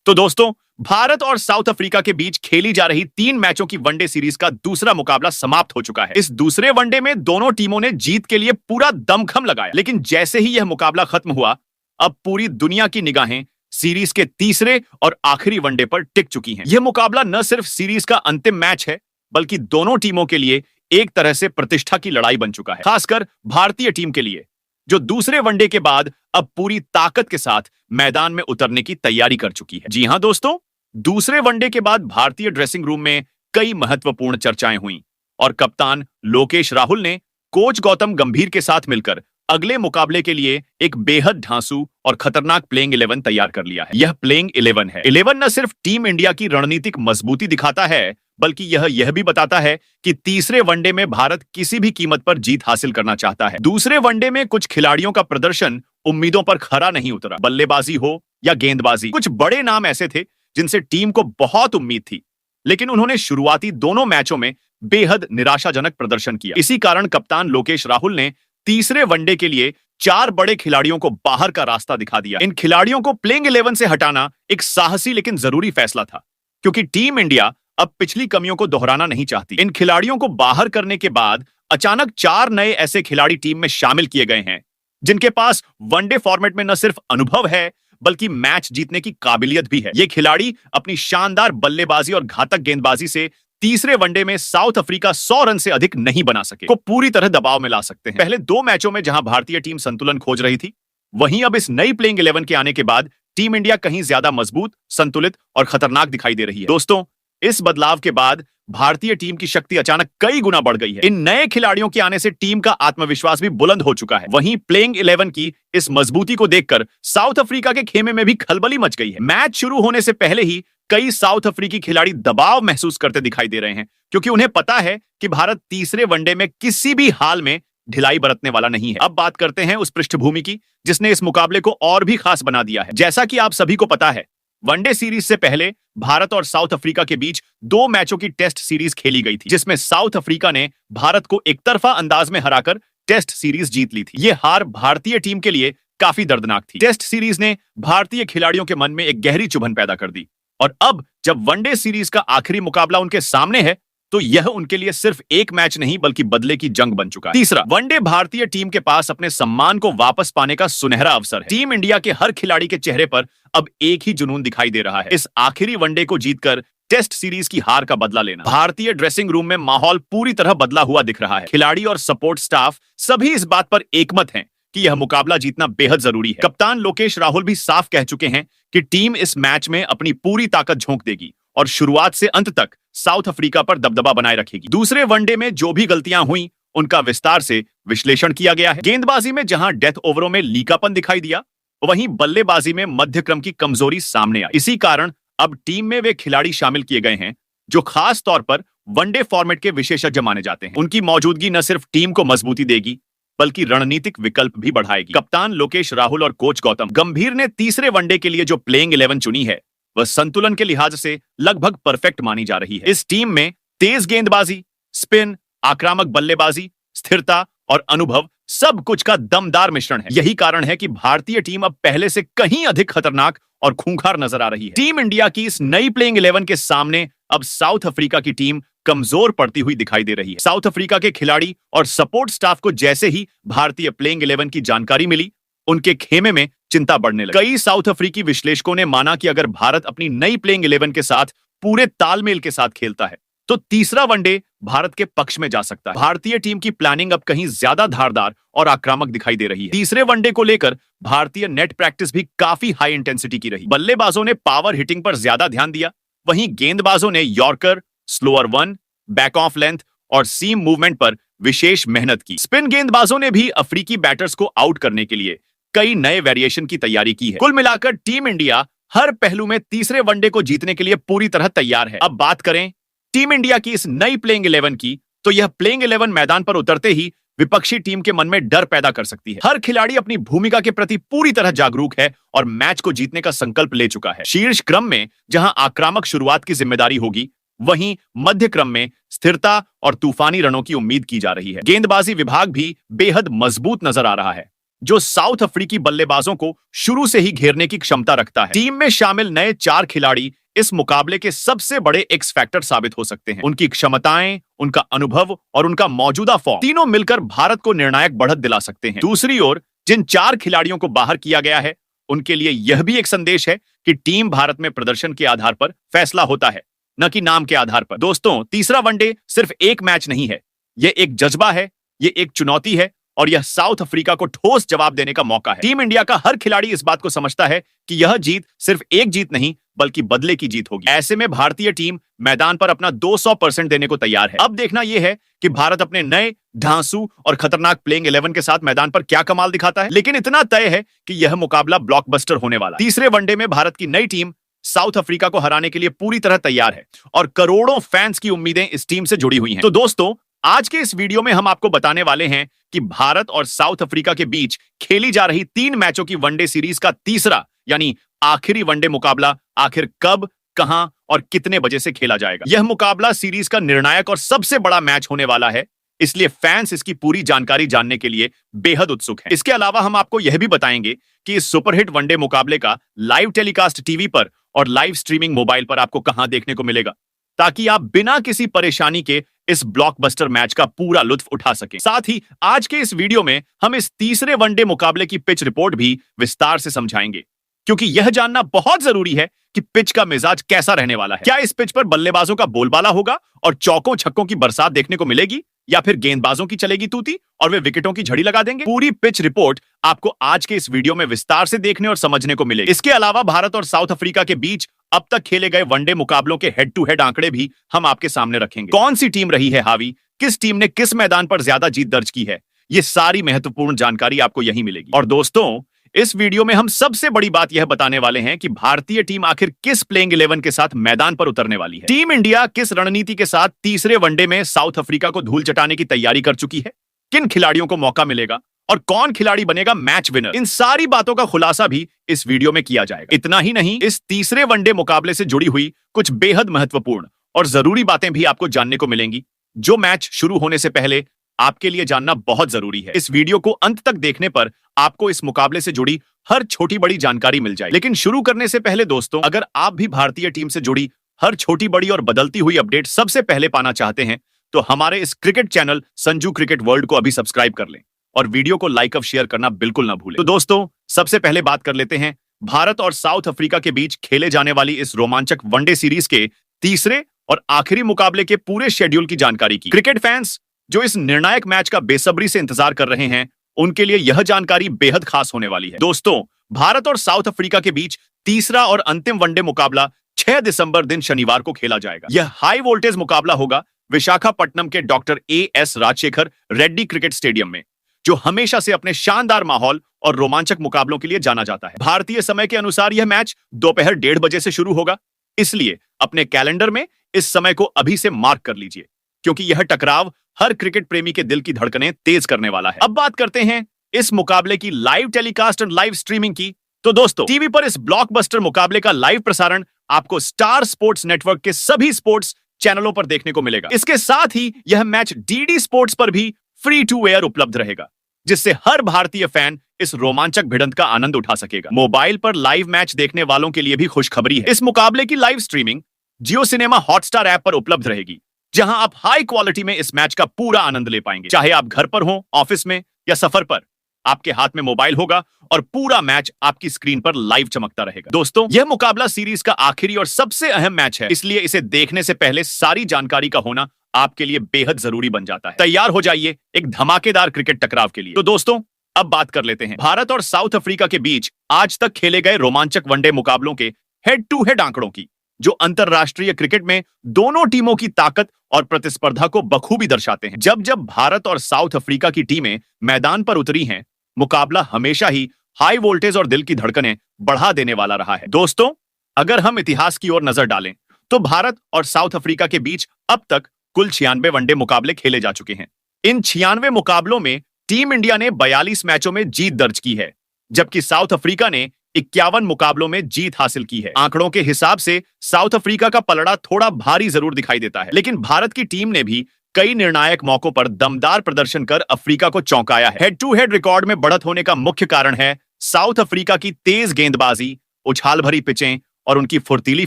तो दोस्तों, भारत और साउथ अफ्रीका के बीच खेली जा रही 3 मैचों की वनडे सीरीज का दूसरा मुकाबला समाप्त हो चुका है। इस दूसरे वनडे में दोनों टीमों ने जीत के लिए पूरा दमखम लगाया, लेकिन जैसे ही यह मुकाबला खत्म हुआ, अब पूरी दुनिया की निगाहें सीरीज के तीसरे और आखिरी वनडे पर टिक चुकी हैं। यह मुकाबला न सिर्फ सीरीज का अंतिम मैच है, बल्कि दोनों टीमों के लिए एक तरह से प्रतिष्ठा की लड़ाई बन चुका है, खासकर भारतीय टीम के लिए, जो दूसरे वनडे के बाद अब पूरी ताकत के साथ मैदान में उतरने की तैयारी कर चुकी है। जी हां दोस्तों, दूसरे वनडे के बाद भारतीय ड्रेसिंग रूम में कई महत्वपूर्ण चर्चाएं हुईं और कप्तान लोकेश राहुल ने कोच गौतम गंभीर के साथ मिलकर अगले मुकाबले के लिए एक बेहद ढांसू और खतरनाक प्लेइंग 11 तैयार कर लिया है। यह प्लेइंग 11 है। 11 न सिर्फ टीम इंडिया की रणनीतिक मजबूती दिखाता है, बल्कि यह भी बताता है कि तीसरे वनडे में भारत किसी भी कीमत पर जीत हासिल करना चाहता है। दूसरे वनडे में कुछ खिलाड़ियों का प्रदर्शन उम्मीदों पर खरा नहीं उतरा। बल्लेबाजी हो या गेंदबाजी, कुछ बड़े नाम ऐसे थे जिनसे टीम को बहुत उम्मीद थी, लेकिन उन्होंने शुरुआती दोनों मैचों में बेहद निराशाजनक प्रदर्शन किया। इसी कारण कप्तान लोकेश राहुल ने तीसरे वनडे के लिए 4 बड़े खिलाड़ियों को बाहर का रास्ता दिखा दिया। इन खिलाड़ियों को प्लेइंग 11 से हटाना एक साहसी लेकिन जरूरी फैसला था, क्योंकि टीम इंडिया अब पिछली कमियों को दोहराना नहीं चाहती। इन खिलाड़ियों को बाहर करने के बाद अचानक 4 नए ऐसे खिलाड़ी टीम में शामिल किए गए हैं, जिनके पास वनडे फॉर्मेट में न सिर्फ अनुभव है, बल्कि मैच जीतने की काबिलियत भी है। ये खिलाड़ी अपनी शानदार बल्लेबाजी और घातक गेंदबाजी से तीसरे वनडे में साउथ अफ्रीका 100 रन से अधिक नहीं बना सके को पूरी तरह दबाव में ला सकते हैं। पहले 2 मैचों में जहां भारतीय टीम संतुलन खोज रही थी, वहीं अब इस नई प्लेइंग 11 के आने के बाद टीम इंडिया कहीं ज्यादा मजबूत, संतुलित और खतरनाक दिखाई दे रही है। दोस्तों, इस बदलाव के बाद भारतीय टीम की शक्ति अचानक कई गुना बढ़ गई है। इन नए खिलाड़ियों के आने से टीम का आत्मविश्वास भी बुलंद हो चुका है। वहीं प्लेइंग 11 की इस मजबूती को देखकर साउथ अफ्रीका के खेमे में भी खलबली मच गई है। मैच शुरू होने से पहले ही कई साउथ अफ्रीकी खिलाड़ी दबाव महसूस करते दिखाई दे रहे हैं, क्योंकि उन्हें पता है कि भारत तीसरे वनडे में किसी भी हाल में ढिलाई बरतने वाला नहीं है। अब बात करते हैं उस पृष्ठभूमि की जिसने इस मुकाबले को और भी खास बना दिया है। जैसा कि आप सभी को पता है, वनडे सीरीज से पहले भारत और साउथ अफ्रीका के बीच 2 मैचों की टेस्ट सीरीज खेली गई थी, जिसमें साउथ अफ्रीका ने भारत को एकतरफा अंदाज में हराकर टेस्ट सीरीज जीत ली थी। यह हार भारतीय टीम के लिए काफी दर्दनाक थी। टेस्ट सीरीज ने भारतीय खिलाड़ियों के मन में एक गहरी चुभन पैदा कर दी, और अब जब वनडे सीरीज का आखिरी मुकाबला उनके सामने है, तो यह उनके लिए सिर्फ एक मैच नहीं बल्कि बदले की जंग बन चुका है। तीसरा, वनडे भारतीय टीम के पास अपने सम्मान को वापस पाने का सुनहरा अवसर है। टीम इंडिया के हर खिलाड़ी के चेहरे पर अब एक ही जुनून दिखाई दे रहा है, इस आखिरी वनडे को जीतकर टेस्ट सीरीज की हार का बदला लेना। भारतीय ड्रेसिंग रूम में माहौल पूरी तरह बदला हुआ दिख रहा है। खिलाड़ी और सपोर्ट स्टाफ सभी इस बात पर एकमत हैं कि यह मुकाबला जीतना बेहद जरूरी है। कप्तान लोकेश राहुल भी साफ कह चुके हैं कि टीम इस मैच में अपनी पूरी ताकत झोंक देगी और शुरुआत से अंत तक साउथ अफ्रीका पर दबदबा बनाए रखेगी। दूसरे वनडे में जो भी गलतियां हुई, उनका विस्तार से विश्लेषण किया गया है। गेंदबाजी में जहां डेथ ओवरों में लीकापन दिखाई दिया, वहीं बल्लेबाजी में मध्य क्रम की कमजोरी सामने आई। इसी कारण अब टीम में वे खिलाड़ी शामिल किए गए हैं जो खास तौर पर वनडे फॉर्मेट के विशेषज्ञ माने जाते हैं। उनकी मौजूदगी न सिर्फ टीम को मजबूती देगी, बल्कि रणनीतिक विकल्प भी बढ़ाएगी। कप्तान लोकेश राहुल और कोच गौतम गंभीर ने तीसरे वनडे के लिए जो प्लेइंग 11 चुनी है, वह संतुलन के लिहाज से लगभग परफेक्ट मानी जा रही है। इस टीम में तेज गेंदबाजी, स्पिन, आक्रामक बल्लेबाजी, स्थिरता और अनुभव सब कुछ का दमदार मिश्रण है। यही कारण है कि भारतीय टीम अब पहले से कहीं अधिक खतरनाक और खूंखार नजर आ रही है। टीम इंडिया की इस नई प्लेइंग 11 के सामने अब साउथ अफ्रीका की टीम कमजोर पड़ती हुई दिखाई दे रही है। साउथ अफ्रीका के खिलाड़ी और सपोर्ट स्टाफ को जैसे ही भारतीय प्लेइंग 11 की जानकारी मिली, उनके खेमे में चिंता बढ़ने लगी। कई साउथ अफ्रीकी विश्लेषकों ने माना कि अगर भारत अपनी नई प्लेइंग 11 के साथ पूरे तालमेल के साथ खेलता है, तो तीसरा वनडे भारत के पक्ष में जा सकता है। भारतीय टीम की प्लानिंग अब कहीं ज्यादा धारदार और आक्रामक दिखाई दे रही है। तीसरे वनडे को लेकर भारतीय नेट प्रैक्टिस भी काफी हाई इंटेंसिटी की रही। बल्लेबाजों ने पावर हिटिंग पर ज्यादा ध्यान दिया, वहीं गेंदबाजों ने yorker, slower one, back of length और सीम मूवमेंट पर विशेष मेहनत की। स्पिन गेंदबाजों ने भी अफ्रीकी बैटर्स को आउट करने के लिए कई नए वेरिएशन की तैयारी की है। कुल मिलाकर टीम इंडिया हर पहलू में तीसरे वनडे को जीतने के लिए पूरी तरह तैयार है। अब बात करें टीम इंडिया की इस नई प्लेइंग 11 की, तो यह प्लेइंग 11 मैदान पर उतरते ही विपक्षी टीम के मन में डर पैदा कर सकती है। हर खिलाड़ी अपनी भूमिका के प्रति पूरी तरह जागरूक है और मैच को जीतने का संकल्प ले चुका है। शीर्ष क्रम में जहां आक्रामक शुरुआत की जिम्मेदारी होगी, वहीं मध्य क्रम में स्थिरता और तूफानी रनों की उम्मीद की जा रही है। गेंदबाजी विभाग भी बेहद मजबूत नजर आ रहा है। जो साउथ अफ्रीकी बल्लेबाजों को शुरू से ही घेरने की क्षमता रखता है। टीम में शामिल नए 4 खिलाड़ी इस मुकाबले के सबसे बड़े एक्स फैक्टर साबित हो सकते हैं। उनकी क्षमताएं, उनका अनुभव और उनका मौजूदा फॉर्म तीनों मिलकर भारत को निर्णायक बढ़त दिला सकते हैं। दूसरी ओर जिन 4 खिलाड़ियों को बाहर किया गया है, उनके लिए यह भी एक संदेश है कि टीम भारत में प्रदर्शन के आधार पर फैसला होता है, न कि नाम के आधार पर। दोस्तों, तीसरा वनडे सिर्फ एक मैच नहीं है, यह एक जज्बा है, यह एक चुनौती है और यह साउथ अफ्रीका को ठोस जवाब देने का मौका है। टीम इंडिया का हर खिलाड़ी इस बात को समझता है कि यह जीत सिर्फ एक जीत नहीं बल्कि बदले की जीत होगी। ऐसे में भारतीय टीम मैदान पर अपना 200% देने को तैयार है। अब देखना यह है कि भारत अपने नए ढांसू और खतरनाक प्लेइंग 11 के साथ मैदान पर क्या कमाल दिखाता है। लेकिन इतना तय है कि यह मुकाबला ब्लॉकबस्टर होने वाला है। तीसरे वनडे में भारत की नई टीम साउथ अफ्रीका को हराने के लिए पूरी तरह तैयार है और करोड़ों फैंस की उम्मीदें इस टीम से जुड़ी हुई हैं। तो दोस्तों, आज के इस वीडियो में हम आपको बताने वाले हैं कि भारत और साउथ अफ्रीका के बीच खेली जा रही 3 मैचों की वनडे सीरीज का तीसरा यानी आखिरी वनडे मुकाबला आखिर कब, कहां और कितने बजे से खेला जाएगा। यह मुकाबला सीरीज का निर्णायक और सबसे बड़ा मैच होने वाला है, इसलिए फैंस इसकी पूरी जानकारी जानने के लिए बेहद उत्सुक हैं। इसके अलावा हम आपको यह भी बताएंगे कि इस सुपरहिट वनडे मुकाबले का लाइव टेलीकास्ट टीवी पर और लाइव स्ट्रीमिंग मोबाइल पर आपको कहां देखने को मिलेगा, ताकि आप बिना किसी परेशानी के इस ब्लॉकबस्टर मैच का पूरा लुत्फ उठा सकें। साथ ही आज के इस वीडियो में हम इस तीसरे वनडे मुकाबले की पिच रिपोर्ट भी विस्तार से समझाएंगे, क्योंकि यह जानना बहुत जरूरी है कि पिच का मिजाज कैसा रहने वाला है। क्या इस पिच पर बल्लेबाजों का बोलबाला होगा और चौकों छक्कों की बरसात देखने को मिलेगी, या फिर गेंदबाजों की चलेगी तूती और वे विकेटों की झड़ी लगा देंगे। पूरी पिच रिपोर्ट आपको आज के इस वीडियो में विस्तार से देखने और समझने को मिलेगी। इसके अलावा भारत और साउथ अफ्रीका के बीच अब तक खेले गए वनडे मुकाबलों के हेड टू हेड आंकड़े भी हम आपके सामने रखेंगे। कौन सी टीम रही है हावी, किस टीम ने किस मैदान पर ज्यादा जीत दर्ज की है, ये सारी महत्वपूर्ण जानकारी आपको यहीं मिलेगी। और दोस्तों, इस वीडियो में हम सबसे बड़ी बात यह बताने वाले हैं कि भारतीय टीम आखिर किस प्लेइंग 11 के साथ मैदान पर उतरने वाली है। टीम इंडिया किस रणनीति के साथ तीसरे वनडे में साउथ अफ्रीका को धूल चटाने की तैयारी कर चुकी है, किन खिलाड़ियों को मौका मिलेगा और कौन खिलाड़ी बनेगा मैच विनर। इन सारी बातों का खुलासा भी इस वीडियो में किया जाएगा। इतना ही नहीं, इस तीसरे वनडे मुकाबले से जुड़ी हुई कुछ बेहद महत्वपूर्ण और जरूरी बातें भी आपको जानने को मिलेंगी, जो मैच शुरू होने से पहले आपके लिए जानना बहुत जरूरी है। इस वीडियो को अंत तक देखने पर आपको इस मुकाबले से जुड़ी हर छोटी बड़ी जानकारी मिल जाएगी। लेकिन शुरू करने से पहले दोस्तों, अगर आप भी भारतीय टीम से जुड़ी हर छोटी बड़ी और बदलती हुई अपडेट सबसे पहले पाना चाहते हैं, तो हमारे इस cricket channel Sanju cricket world को अभी सब्सक्राइब कर लें और वीडियो को लाइक और शेयर करना बिल्कुल ना भूलें। तो दोस्तों, सबसे पहले बात कर लेते हैं भारत और साउथ अफ्रीका के बीच खेले जाने वाली इस रोमांचक वनडे सीरीज के तीसरे और आखिरी मुकाबले के पूरे शेड्यूल की जानकारी की। क्रिकेट फैंस जो इस निर्णायक मैच का बेसब्री से इंतजार कर रहे हैं, उनके लिए यह जानकारी बेहद खास होने वाली है। दोस्तों, भारत और साउथ अफ्रीका के बीच तीसरा और अंतिम वनडे मुकाबला 6 दिसंबर दिन शनिवार को खेला जाएगा। यह हाई वोल्टेज मुकाबला होगा विशाखापट्टनम के doctor A S Rajasekhar Reddy cricket stadium में, जो हमेशा से अपने शानदार माहौल और रोमांचक मुकाबलों के लिए जाना जाता है। भारतीय समय के अनुसार यह मैच दोपहर 1:30 बजे से शुरू होगा, इसलिए अपने कैलेंडर में इस समय को अभी से मार्क कर लीजिए, क्योंकि यह टकराव हर क्रिकेट प्रेमी के दिल की धड़कनें तेज करने वाला है। अब बात करते हैं इस मुकाबले की लाइव टेलीकास्ट और लाइव स्ट्रीमिंग की। तो दोस्तों, टीवी पर इस ब्लॉकबस्टर मुकाबले का लाइव प्रसारण आपको स्टार स्पोर्ट्स नेटवर्क के सभी स्पोर्ट्स चैनलों पर देखने को मिलेगा। इसके साथ ही यह मैच डीडी स्पोर्ट्स पर भी फ्री टू एयर उपलब्ध रहेगा, जिससे हर भारतीय फैन इस रोमांचक भिड़ंत का आनंद उठा सकेगा। मोबाइल पर लाइव मैच देखने वालों के लिए भी खुशखबरी है। इस मुकाबले की लाइव स्ट्रीमिंग जियो सिनेमा हॉटस्टार ऐप पर उपलब्ध रहेगी, जहां आप हाई क्वालिटी में इस मैच का पूरा आनंद ले पाएंगे। चाहे आप घर पर हो, ऑफिस में या सफर पर, आपके हाथ में मोबाइल होगा और पूरा मैच आपकी स्क्रीन पर लाइव चमकता रहेगा। दोस्तों, यह मुकाबला सीरीज का आखिरी और सबसे अहम मैच है, इसलिए इसे देखने से पहले सारी जानकारी का होना आपके लिए बेहद जरूरी बन जाता है। तैयार हो जाइए एक धमाकेदार क्रिकेट टकराव के लिए। तो दोस्तों, अब बात कर लेते हैं भारत और साउथ अफ्रीका के बीच आज तक खेले गए रोमांचक वनडे मुकाबलों के हेड टू हेड आंकड़ों की, जो अंतरराष्ट्रीय क्रिकेट में दोनों टीमों की ताकत और प्रतिस्पर्धा को बखूबी दर्शाते हैं। जब जब भारत और साउथ अफ्रीका की टीमें मैदान पर उतरी हैं, मुकाबला हमेशा ही हाई वोल्टेज और दिल की धड़कनें बढ़ा देने वाला रहा है। दोस्तों, अगर हम इतिहास की ओर नजर डालें, तो भारत और साउथ अफ्रीका के बीच अब तक कुल 96 वनडे मुकाबले खेले जा चुके हैं। इन 96 मुकाबलों में टीम इंडिया ने 42 मैचों में जीत दर्ज की है, जबकि साउथ अफ्रीका ने 51 मुकाबलों में जीत हासिल की है। आंकड़ों के हिसाब से साउथ अफ्रीका का पलड़ा थोड़ा भारी जरूर दिखाई देता है, लेकिन भारत की टीम ने भी कई निर्णायक मौकों पर दमदार प्रदर्शन कर अफ्रीका को चौंकाया है। हेड टू हेड रिकॉर्ड में बढ़त होने का मुख्य कारण है साउथ अफ्रीका की तेज गेंदबाजी, उछाल भरी पिचें और उनकी फुर्तीली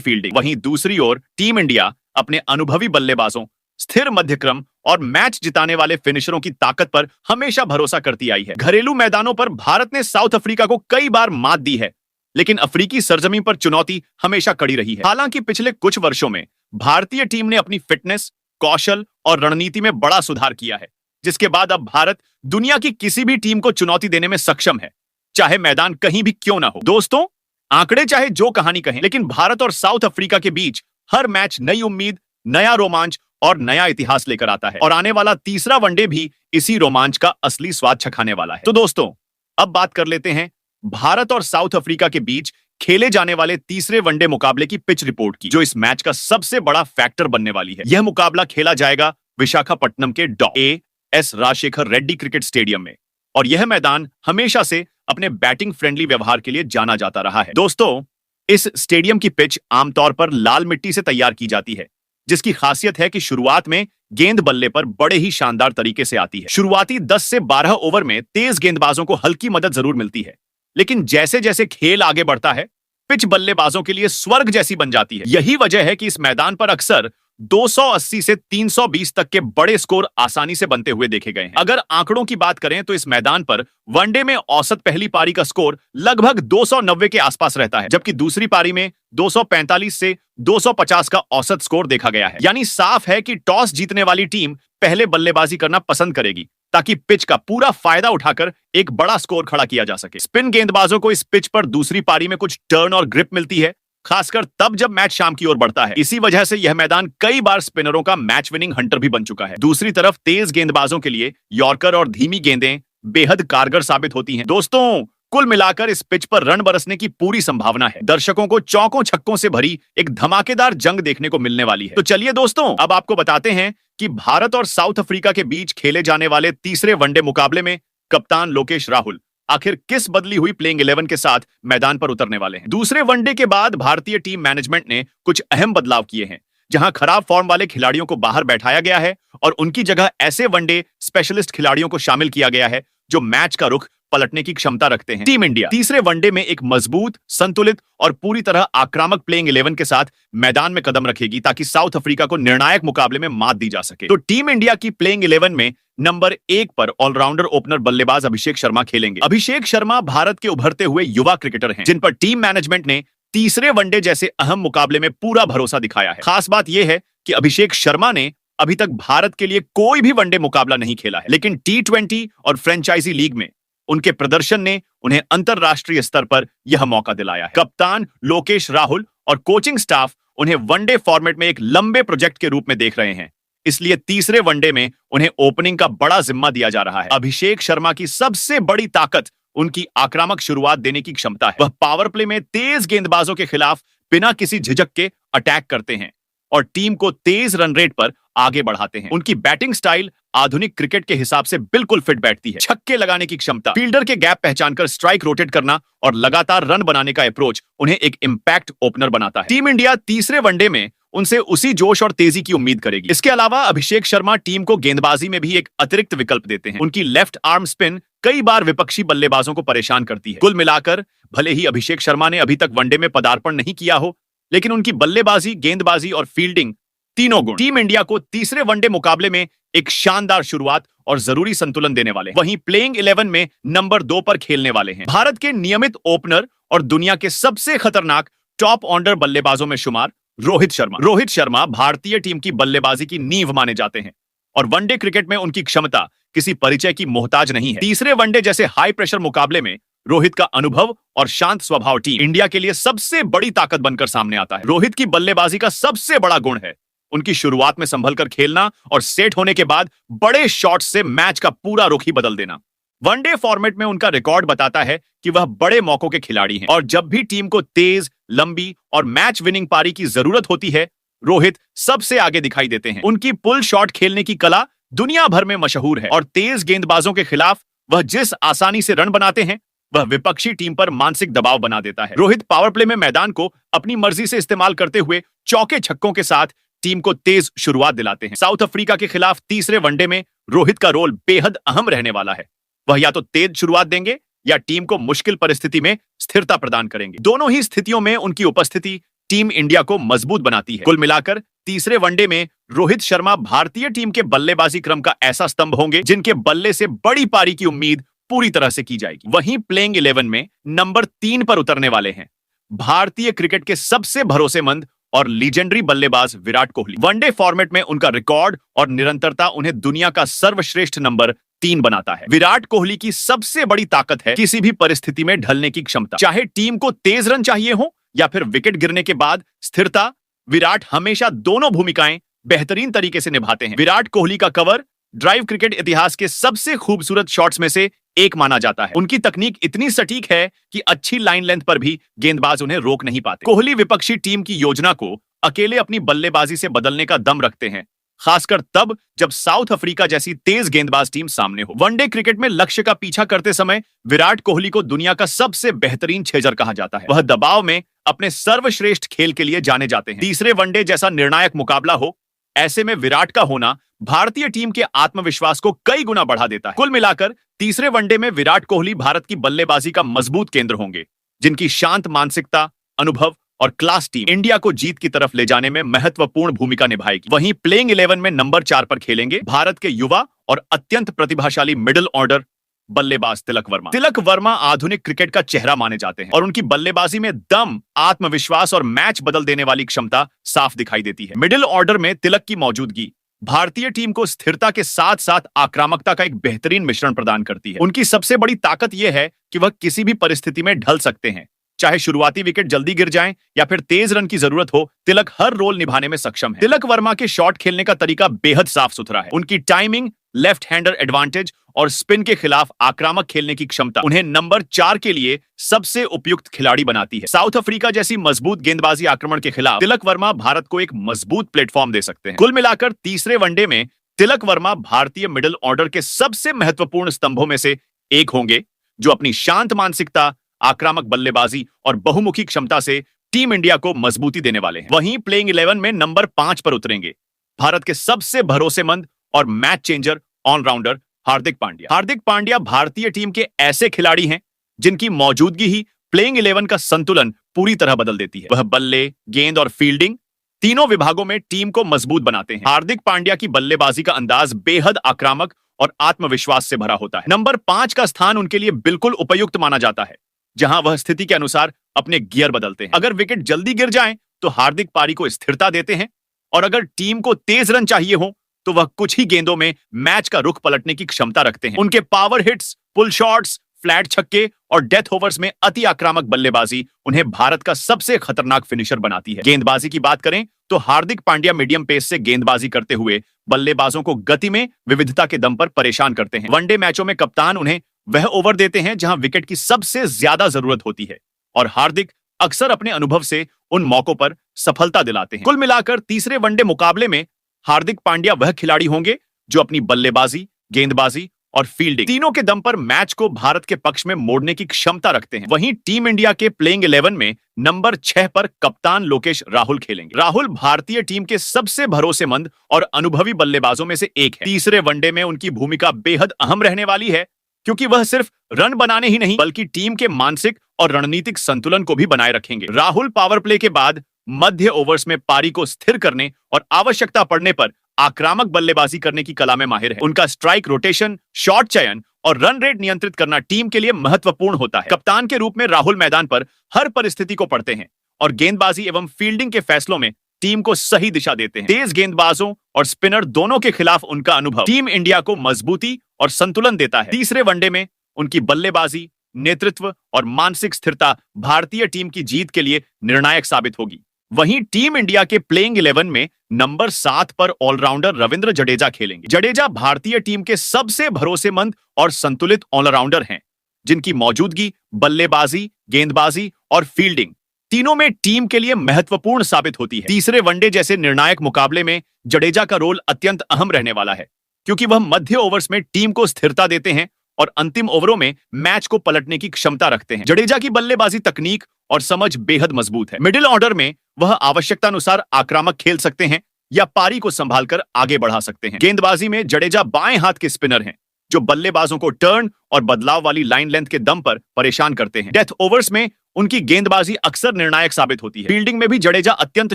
फील्डिंग। वहीं दूसरी ओर टीम इंडिया अपने अनुभवी बल्लेबाजों, स्थिर मध्यक्रम और मैच जिताने वाले फिनिशरों की ताकत पर हमेशा भरोसा करती आई है। घरेलू मैदानों पर भारत ने साउथ अफ्रीका को कई बार मात दी है, लेकिन अफ्रीकी सरजमीन पर चुनौती हमेशा कड़ी रही है। हालांकि पिछले कुछ वर्षों में भारतीय टीम ने अपनी फिटनेस, कौशल और रणनीति में बड़ा सुधार किया है, जिसके बाद अब भारत दुनिया की किसी भी टीम को चुनौती देने में सक्षम है, चाहे मैदान कहीं भी क्यों ना हो। दोस्तों, आंकड़े चाहे जो कहानी कहें, लेकिन भारत और साउथ अफ्रीका के बीच हर मैच नई उम्मीद, नया रोमांच और नया इतिहास लेकर आता है। और आने वाला तीसरा वनडे भी इसी रोमांच का असली स्वाद चखाने वाला है। तो दोस्तों, अब बात कर लेते हैं भारत और साउथ अफ्रीका के बीच खेले जाने वाले तीसरे वनडे मुकाबले की पिच रिपोर्ट की, जो इस मैच का सबसे बड़ा फैक्टर बनने वाली है। यह मुकाबला खेला जाएगा विशाखापट्टनम के Dr S. Rajshekhar Reddy cricket stadium में, और यह मैदान हमेशा से अपने बैटिंग फ्रेंडली व्यवहार के लिए जाना जाता रहा है। दोस्तों, इस स्टेडियम की पिच आमतौर पर लाल मिट्टी से तैयार की जाती है, जिसकी खासियत है कि शुरुआत में गेंद बल्ले पर बड़े ही शानदार तरीके से आती है। शुरुआती 10 से 12 ओवर में तेज गेंदबाजों को हल्की मदद जरूर मिलती है, लेकिन जैसे जैसे खेल आगे बढ़ता है, पिच बल्लेबाजों के लिए स्वर्ग जैसी बन जाती है। यही वजह है कि इस मैदान पर अक्सर 280 से 320 तक के बड़े स्कोर आसानी से बनते हुए देखे गए हैं। अगर आंकड़ों की बात करें तो इस मैदान पर वनडे में औसत पहली पारी का स्कोर लगभग 290 के आसपास रहता है, जबकि दूसरी पारी में 245 से 250 का औसत स्कोर देखा गया है। यानी साफ है कि टॉस जीतने वाली टीम पहले बल्लेबाजी करना पसंद करेगी, ताकि पिच का पूरा फायदा उठाकर एक बड़ा स्कोर खड़ा किया जा सके। स्पिन गेंदबाजों को इस पिच पर दूसरी पारी में कुछ टर्न और ग्रिप मिलती है, खासकर तब जब मैच शाम की ओर बढ़ता है। इसी वजह से यह मैदान कई बार स्पिनरों का मैच विनिंग हंटर भी बन चुका है। दूसरी तरफ तेज गेंदबाजों के लिए यॉर्कर और धीमी गेंदें बेहद कारगर साबित होती हैं। दोस्तों, कुल मिलाकर इस पिच पर रन बरसने की पूरी संभावना है। दर्शकों को चौकों छक्कों से भरी एक धमाकेदार जंग देखने को मिलने वाली है। तो चलिए दोस्तों, अब आपको बताते हैं कि भारत और साउथ अफ्रीका के बीच खेले जाने वाले तीसरे वनडे मुकाबले में कप्तान लोकेश राहुल आखिर किस बदली हुई प्लेइंग 11 के साथ मैदान पर उतरने वाले हैं। दूसरे वनडे के बाद भारतीय टीम मैनेजमेंट ने कुछ अहम बदलाव किए हैं, जहां खराब फॉर्म वाले खिलाड़ियों को बाहर बैठाया गया है और उनकी जगह ऐसे वनडे स्पेशलिस्ट खिलाड़ियों को शामिल किया गया है जो मैच का रुख पलटने की क्षमता रखते हैं। टीम इंडिया तीसरे वनडे में एक मजबूत, संतुलित और पूरी तरह आक्रामक प्लेइंग 11 के साथ मैदान में कदम रखेगी, ताकि साउथ अफ्रीका को निर्णायक मुकाबले में मात दी जा सके। तो टीम इंडिया की प्लेइंग 11 में नंबर 1 पर ऑलराउंडर ओपनर बल्लेबाज अभिषेक शर्मा खेलेंगे। अभिषेक शर्मा भारत के उभरते हुए युवा क्रिकेटर हैं, जिन पर टीम मैनेजमेंट ने तीसरे वनडे जैसे अहम मुकाबले में पूरा भरोसा दिखाया है। खास बात यह है कि अभिषेक शर्मा ने अभी तक भारत के लिए कोई भी वनडे मुकाबला नहीं खेला है, लेकिन T20 और फ्रेंचाइजी लीग में उनके प्रदर्शन ने उन्हें अंतरराष्ट्रीय स्तर पर यह मौका दिलाया है। कप्तान लोकेश राहुल और कोचिंग स्टाफ उन्हें वनडे फॉर्मेट में एक लंबे प्रोजेक्ट के रूप में देख रहे हैं, इसलिए तीसरे वनडे में उन्हें ओपनिंग का बड़ा जिम्मा दिया जा रहा है। अभिषेक शर्मा की सबसे बड़ी ताकत उनकी आक्रामक शुरुआत देने की क्षमता है। वह पावर प्ले में तेज गेंदबाजों के खिलाफ बिना किसी झिझक के अटैक करते हैं और टीम को तेज रन रेट पर आगे बढ़ाते हैं। उनकी बैटिंग स्टाइल आधुनिक क्रिकेट के हिसाब से बिल्कुल फिट बैठती है। छक्के लगाने की क्षमता, फील्डर के गैप पहचानकर स्ट्राइक रोटेट करना और लगातार रन बनाने का अप्रोच उन्हें एक इंपैक्ट ओपनर बनाता है। टीम इंडिया तीसरे वनडे में उनसे उसी जोश और तेजी की उम्मीद करेगी। इसके अलावा अभिषेक शर्मा टीम को गेंदबाजी में भी एक अतिरिक्त विकल्प देते हैं। उनकी लेफ्ट आर्म स्पिन कई बार विपक्षी बल्लेबाजों को परेशान करती है। कुल मिलाकर भले ही अभिषेक शर्मा ने अभी तक वनडे में पदार्पण नहीं किया हो, लेकिन उनकी बल्लेबाजी, गेंदबाजी और फील्डिंग तीनों गुण टीम इंडिया को तीसरे वनडे मुकाबले में एक शानदार शुरुआत और जरूरी संतुलन देने वाले हैं। वहीं प्लेइंग 11 में नंबर 2 पर खेलने वाले हैं भारत के नियमित ओपनर और दुनिया के सबसे खतरनाक टॉप ऑर्डर बल्लेबाजों में शुमार रोहित शर्मा। रोहित शर्मा भारतीय टीम की बल्लेबाजी की नींव माने जाते हैं और वनडे क्रिकेट में उनकी क्षमता किसी परिचय की मोहताज नहीं है। तीसरे वनडे जैसे हाई प्रेशर मुकाबले में रोहित का अनुभव और शांत स्वभाव टीम इंडिया के लिए सबसे बड़ी ताकत बनकर सामने आता है। रोहित की बल्लेबाजी का सबसे बड़ा गुण है उनकी शुरुआत में संभलकर खेलना और सेट होने के बाद बड़े शॉट्स से मैच का पूरा रुख ही बदल देना। वनडे फॉर्मेट में उनका रिकॉर्ड बताता है कि वह बड़े मौकों के खिलाड़ी हैं और जब भी टीम को तेज, लंबी और मैच विनिंग पारी की जरूरत होती है, रोहित सबसे आगे दिखाई देते हैं। उनकी पुल शॉट खेलने की कला दुनिया भर में मशहूर है और तेज गेंदबाजों के खिलाफ वह जिस आसानी से रन बनाते हैं, वह विपक्षी टीम पर मानसिक दबाव बना देता है। रोहित पावर प्ले में मैदान को अपनी मर्जी से इस्तेमाल करते हुए चौके छक्कों के साथ टीम को तेज शुरुआत दिलाते हैं। साउथ अफ्रीका के खिलाफ तीसरे वनडे में रोहित का रोल बेहद अहम रहने वाला है। वह या तो तेज शुरुआत देंगे या टीम को मुश्किल परिस्थिति में स्थिरता प्रदान करेंगे। दोनों ही स्थितियों में उनकी उपस्थिति टीम इंडिया को मजबूत बनाती है। कुल मिलाकर तीसरे वनडे में रोहित शर्मा भारतीय टीम के बल्लेबाजी क्रम का ऐसा स्तंभ होंगे जिनके बल्ले से बड़ी पारी की उम्मीद पूरी तरह से की जाएगी। वहीं प्लेइंग 11 में नंबर 3 पर उतरने वाले हैं भारतीय क्रिकेट के सबसे भरोसेमंद और लीजेंडरी बल्लेबाज विराट कोहली। वनडे फॉर्मेट में उनका रिकॉर्ड और निरंतरता उन्हें दुनिया का सर्वश्रेष्ठ नंबर 3 बनाता है। विराट कोहली की सबसे बड़ी ताकत है किसी भी परिस्थिति में ढलने की क्षमता। चाहे टीम को तेज रन चाहिए हो या फिर विकेट गिरने के बाद स्थिरता, विराट हमेशा दोनों भूमिकाएं बेहतरीन तरीके से निभाते हैं। विराट कोहली का कवर ड्राइव क्रिकेट इतिहास के सबसे खूबसूरत शॉट्स में से एक माना जाता है। उनकी तकनीक इतनी सटीक है कि अच्छी लाइन लेंथ पर भी गेंदबाज उन्हें रोक नहीं पाते। कोहली विपक्षी टीम की योजना को अकेले अपनी बल्लेबाजी से बदलने का दम रखते हैं, खासकर तब जब साउथ अफ्रीका जैसी तेज गेंदबाज टीम सामने हो। वनडे क्रिकेट में लक्ष्य का पीछा करते समय विराट कोहली को दुनिया का सबसे बेहतरीन छेजर कहा जाता है। वह दबाव में अपने सर्वश्रेष्ठ खेल के लिए जाने जाते हैं। तीसरे वनडे जैसा निर्णायक मुकाबला हो, ऐसे में विराट का होना भारतीय टीम के आत्मविश्वास को कई गुना बढ़ा देता है। कुल मिलाकर तीसरे वनडे में विराट कोहली भारत की बल्लेबाजी का मजबूत केंद्र होंगे, जिनकी शांत मानसिकता, अनुभव और क्लास टीम इंडिया को जीत की तरफ ले जाने में महत्वपूर्ण भूमिका निभाएगी। वहीं प्लेइंग 11 में नंबर 4 पर खेलेंगे भारत के युवा और अत्यंत प्रतिभाशाली मिडिल ऑर्डर बल्लेबाज तिलक वर्मा। तिलक वर्मा आधुनिक क्रिकेट का चेहरा माने जाते हैं और उनकी बल्लेबाजी में दम, आत्मविश्वास और मैच बदल देने वाली क्षमता साफ दिखाई देती है। मिडिल ऑर्डर में तिलक की मौजूदगी भारतीय टीम को स्थिरता के साथ साथ आक्रामकता का एक बेहतरीन मिश्रण प्रदान करती है। उनकी सबसे बड़ी ताकत यह है कि वह किसी भी परिस्थिति में ढल सकते हैं, चाहे शुरुआती विकेट जल्दी गिर जाएं या फिर तेज रन की जरूरत हो, तिलक हर रोल निभाने में सक्षम है। तिलक वर्मा के शॉट खेलने का तरीका बेहद साफ सुथरा है। उनकी टाइमिंग, लेफ्ट हैंडर एडवांटेज और स्पिन के खिलाफ आक्रामक खेलने की क्षमता उन्हें नंबर 4 के लिए सबसे उपयुक्त खिलाड़ी बनाती है। साउथ अफ्रीका जैसी मजबूत गेंदबाजी आक्रमण के खिलाफ तिलक वर्मा भारत को एक मजबूत प्लेटफॉर्म दे सकते हैं। कुल मिलाकर तीसरे वनडे में तिलक वर्मा भारतीय मिडिल ऑर्डर के सबसे महत्वपूर्ण स्तंभों में से एक होंगे, जो अपनी शांत मानसिकता, आक्रामक बल्लेबाजी और बहुमुखी क्षमता से टीम इंडिया को मजबूती देने वाले हैं। वहीं प्लेइंग 11 में नंबर 5 पर उतरेंगे भारत के सबसे भरोसेमंद और match changer allrounder Hardik Pandya. Hardik Pandya भारतीय टीम के ऐसे खिलाड़ी हैं जिनकी मौजूदगी ही प्लेइंग 11 का संतुलन पूरी तरह बदल देती है। वह बल्ले, गेंद और फील्डिंग तीनों विभागों में टीम को मजबूत बनाते हैं। हार्दिक पांड्या की बल्लेबाजी का अंदाज बेहद आक्रामक और आत्मविश्वास से भरा होता है। नंबर 5 का स्थान उनके लिए बिल्कुल उपयुक्त माना जाता है, जहां वह स्थिति के अनुसार अपने गियर बदलते हैं। अगर विकेट जल्दी गिर जाएं तो हार्दिक पारी को स्थिरता देते हैं, और अगर टीम को तेज रन चाहिए हो तो वह कुछ ही गेंदों में मैच का रुख पलटने की क्षमता रखते हैं। उनके पावर हिट्स, पुल शॉट्स, फ्लैट छक्के और डेथ ओवर्स में अति आक्रामक बल्लेबाजी उन्हें भारत का सबसे खतरनाक फिनिशर बनाती है। गेंदबाजी की बात करें तो हार्दिक पांड्या मीडियम पेस से गेंदबाजी करते हुए बल्लेबाजों को गति में विविधता के दम पर परेशान करते हैं। वनडे मैचों में कप्तान उन्हें वह ओवर देते हैं जहां विकेट की सबसे ज्यादा जरूरत होती है, और हार्दिक अक्सर अपने अनुभव से उन मौकों पर सफलता दिलाते हैं। कुल मिलाकर तीसरे वनडे मुकाबले में हार्दिक पांड्या वह खिलाड़ी होंगे जो अपनी बल्लेबाजी, गेंदबाजी और फील्डिंग तीनों के दम पर मैच को भारत के पक्ष में मोड़ने की क्षमता रखते हैं। वहीं टीम इंडिया के प्लेइंग 11 में नंबर 6 पर कप्तान लोकेश राहुल खेलेंगे। राहुल भारतीय टीम के सबसे भरोसेमंद और अनुभवी बल्लेबाजों में से एक है। तीसरे वनडे में उनकी भूमिका बेहद अहम रहने वाली है, क्योंकि वह सिर्फ रन बनाने ही नहीं बल्कि टीम के मानसिक और रणनीतिक संतुलन को भी बनाए रखेंगे। राहुल पावर प्ले के बाद मध्य ओवर्स में पारी को स्थिर करने और आवश्यकता पड़ने पर आक्रामक बल्लेबाजी करने की कला में माहिर है। उनका स्ट्राइक रोटेशन, शॉट चयन और रन रेट नियंत्रित करना टीम के लिए महत्वपूर्ण होता है। कप्तान के रूप में राहुल मैदान पर हर परिस्थिति को पढ़ते हैं और गेंदबाजी एवं फील्डिंग के फैसलों में टीम को सही दिशा देते हैं। तेज गेंदबाजों और स्पिनर दोनों के खिलाफ उनका अनुभव टीम इंडिया को मजबूती और संतुलन देता है। तीसरे वनडे में उनकी बल्लेबाजी, नेतृत्व और मानसिक स्थिरता भारतीय टीम की जीत के लिए निर्णायक साबित होगी। वहीं टीम इंडिया के प्लेइंग 11 में नंबर 7 पर ऑलराउंडर रविंद्र जडेजा खेलेंगे। जडेजा भारतीय टीम के सबसे भरोसेमंद और संतुलित ऑलराउंडर हैं, जिनकी मौजूदगी बल्लेबाजी, गेंदबाजी और फील्डिंग तीनों में टीम के लिए महत्वपूर्ण साबित होती है। तीसरे वनडे जैसे निर्णायक मुकाबले में जडेजा का रोल अत्यंत अहम रहने वाला है, क्योंकि वह मध्य ओवर्स में टीम को स्थिरता देते हैं और अंतिम ओवरों में मैच को पलटने की क्षमता रखते हैं। जडेजा की बल्लेबाजी तकनीक और समझ बेहद मजबूत है। मिडिल ऑर्डर में वह आवश्यकतानुसार आक्रामक खेल सकते हैं या पारी को संभालकर आगे बढ़ा सकते हैं। गेंदबाजी में जडेजा बाएं हाथ के स्पिनर हैं जो बल्लेबाजों को टर्न और बदलाव वाली लाइन लेंथ के दम पर परेशान करते हैं। डेथ ओवर्स में उनकी गेंदबाजी अक्सर निर्णायक साबित होती है। फील्डिंग में भी जडेजा अत्यंत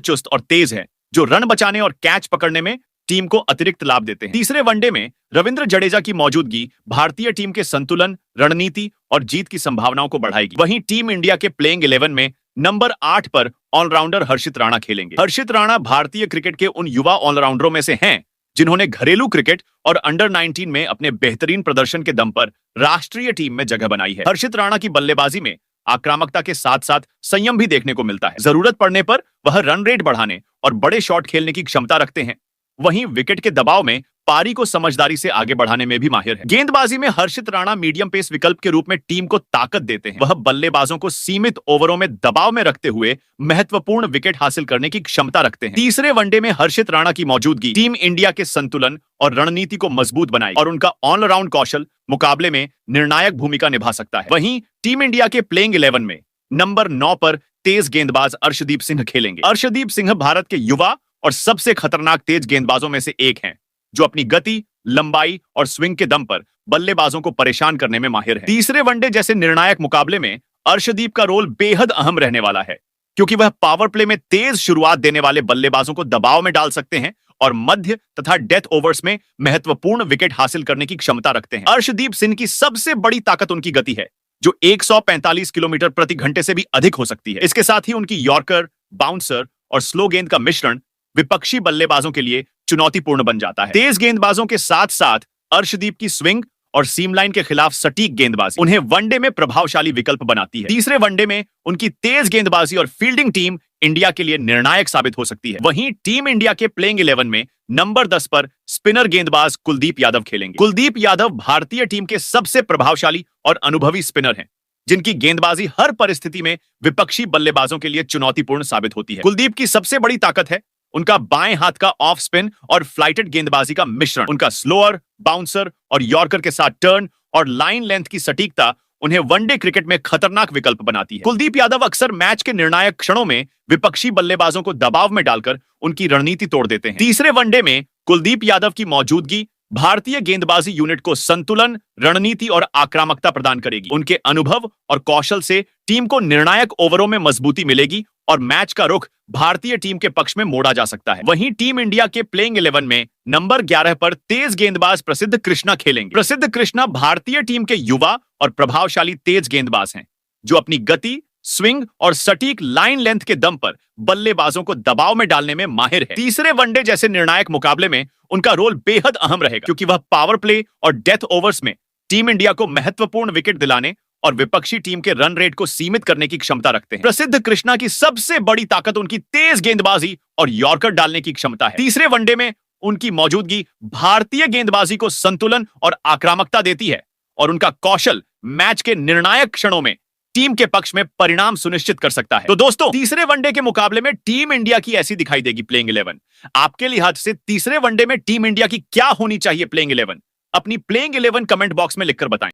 चुस्त और तेज है जो रन बचाने और कैच पकड़ने में टीम को अतिरिक्त लाभ देते हैं। तीसरे वनडे में रविंद्र जडेजा की मौजूदगी भारतीय टीम के संतुलन, रणनीति और जीत की संभावनाओं को बढ़ाएगी। वहीं टीम इंडिया के प्लेइंग 11 में नंबर 8 पर ऑलराउंडर हर्षित राणा खेलेंगे। हर्षित राणा भारतीय क्रिकेट के उन युवा ऑलराउंडरों में से हैं जिन्होंने घरेलू क्रिकेट और अंडर 19 में अपने बेहतरीन प्रदर्शन के दम पर राष्ट्रीय टीम में जगह बनाई है। हर्षित राणा की बल्लेबाजी में आक्रामकता के साथ साथ संयम भी देखने को मिलता है। जरूरत पड़ने पर वह रन रेट बढ़ाने और बड़े शॉट खेलने की क्षमता रखते हैं। वहीं विकेट के दबाव में पारी को समझदारी से आगे बढ़ाने में भी माहिर है। गेंदबाजी में हर्षित राणा मीडियम पेस विकल्प के रूप में टीम को ताकत देते हैं। वह बल्लेबाजों को सीमित ओवरों में दबाव में रखते हुए महत्वपूर्ण विकेट हासिल करने की क्षमता रखते हैं। तीसरे वनडे में हर्षित राणा की मौजूदगी टीम इंडिया के संतुलन और रणनीति को मजबूत बनाएगी और उनका ऑलराउंड कौशल मुकाबले में निर्णायक भूमिका निभा सकता है। वहीं टीम इंडिया के प्लेइंग 11 में नंबर 9 पर तेज गेंदबाज अर्शदीप सिंह खेलेंगे। अर्शदीप सिंह भारत के युवा और सबसे खतरनाक तेज गेंदबाजों में से एक हैं, जो अपनी गति, लंबाई और स्विंग के दम पर बल्लेबाजों को परेशान करने में माहिर है। तीसरे वनडे जैसे निर्णायक मुकाबले में अर्शदीप का रोल बेहद अहम रहने वाला है, क्योंकि वह पावर प्ले में तेज शुरुआत देने वाले बल्लेबाजों को दबाव में डाल सकते हैं और मध्य तथा डेथ ओवर्स में महत्वपूर्ण विकेट हासिल करने की क्षमता रखते हैं। अर्शदीप सिंह की सबसे बड़ी ताकत उनकी गति है, जो 145 किलोमीटर प्रति घंटे से भी अधिक हो सकती है। इसके साथ ही उनकी यॉर्कर, बाउंसर और स्लो गेंद का मिश्रण विपक्षी बल्लेबाजों के लिए चुनौतीपूर्ण बन जाता है। तेज गेंदबाजों के साथ साथ अर्शदीप की स्विंग और सीम लाइन के खिलाफ सटीक गेंदबाजी उन्हें वनडे में प्रभावशाली विकल्प बनाती है। तीसरे वनडे में उनकी तेज गेंदबाजी और फील्डिंग टीम इंडिया के लिए निर्णायक साबित हो सकती है। वहीं टीम इंडिया के प्लेइंग 11 में नंबर 10 पर स्पिनर गेंदबाज कुलदीप यादव खेलेंगे। कुलदीप यादव भारतीय टीम के सबसे प्रभावशाली और अनुभवी स्पिनर हैं, जिनकी गेंदबाजी हर परिस्थिति में विपक्षी बल्लेबाजों के लिए चुनौतीपूर्ण साबित होती है। कुलदीप की सबसे बड़ी ताकत है उनका बाएं हाथ का ऑफ स्पिन और फ्लाइटेड गेंदबाजी का मिश्रण। उनका स्लोअर, बाउंसर और यॉर्कर के साथ टर्न और लाइन लेंथ की सटीकता उन्हें वनडे क्रिकेट में खतरनाक विकल्प बनाती है। कुलदीप यादव अक्सर मैच के निर्णायक क्षणों में विपक्षी बल्लेबाजों को दबाव में डालकर उनकी रणनीति तोड़ देते हैं। तीसरे वनडे में कुलदीप यादव की मौजूदगी भारतीय गेंदबाजी यूनिट को संतुलन, रणनीति और आक्रामकता प्रदान करेगी। उनके अनुभव और कौशल से टीम को निर्णायक ओवरों में मजबूती मिलेगी और मैच का रुख भारतीय टीम के पक्ष में मोड़ा जा सकता है। वहीं टीम इंडिया के प्लेइंग 11 में नंबर 11 पर तेज गेंदबाज प्रसिद्ध कृष्णा खेलेंगे। प्रसिद्ध कृष्णा भारतीय टीम के युवा और प्रभावशाली तेज गेंदबाज हैं, जो अपनी गति, स्विंग और सटीक लाइन लेंथ के दम पर बल्लेबाजों को दबाव में डालने में माहिर है। तीसरे वनडे जैसे निर्णायक मुकाबले में उनका रोल बेहद अहम रहेगा, क्योंकि वह पावर प्ले और डेथ ओवर्स में टीम इंडिया को महत्वपूर्ण विकेट दिलाने और विपक्षी टीम के रन रेट को सीमित करने की क्षमता रखते हैं। प्रसिद्ध कृष्णा की सबसे बड़ी ताकत उनकी तेज गेंदबाजी और यॉर्कर डालने की क्षमता है। तीसरे वनडे में उनकी मौजूदगी भारतीय गेंदबाजी को संतुलन और आक्रामकता देती है और उनका कौशल मैच के निर्णायक क्षणों में टीम के पक्ष में परिणाम सुनिश्चित कर सकता है। तो दोस्तों, तीसरे वनडे के मुकाबले में टीम इंडिया की ऐसी दिखाई देगी प्लेइंग 11। आपके लिहाज से तीसरे वनडे में टीम इंडिया की क्या होनी चाहिए प्लेइंग 11? अपनी प्लेइंग 11 कमेंट बॉक्स में लिखकर बताएं।